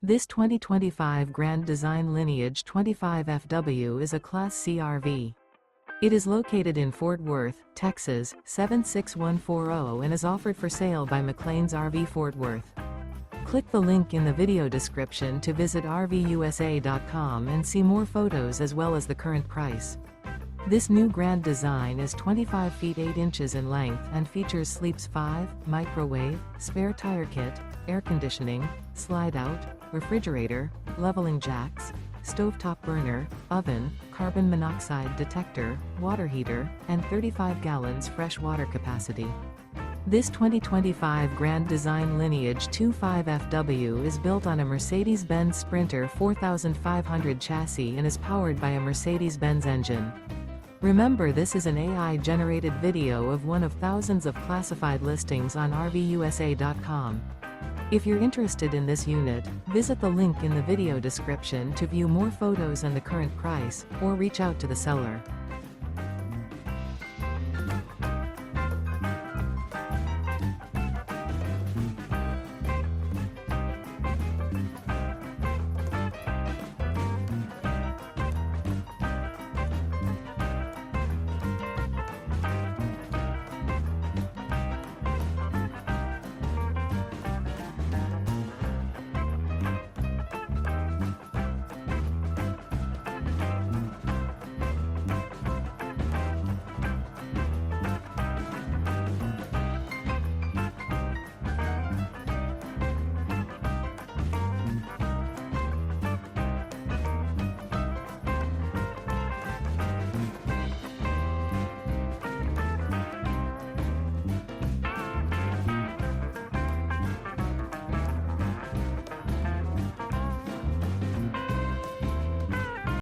This 2025 Grand Design Lineage 25FW is a Class C RV. It is located in Fort Worth, Texas, 76140 and is offered for sale by McClain's RV Fort Worth. Click the link in the video description to visit RVUSA.com and see more photos as well as the current price. This new Grand Design is 25 feet 8 inches in length and features Sleeps 5, microwave, spare tire kit, air conditioning, slide-out, refrigerator, leveling jacks, stovetop burner, oven, carbon monoxide detector, water heater, and 35 gallons fresh water capacity. This 2025 Grand Design Lineage 25FW is built on a Mercedes-Benz Sprinter 4500 chassis and is powered by a Mercedes-Benz engine. Remember, this is an AI-generated video of one of thousands of classified listings on RVUSA.com. If you're interested in this unit, visit the link in the video description to view more photos and the current price, or reach out to the seller.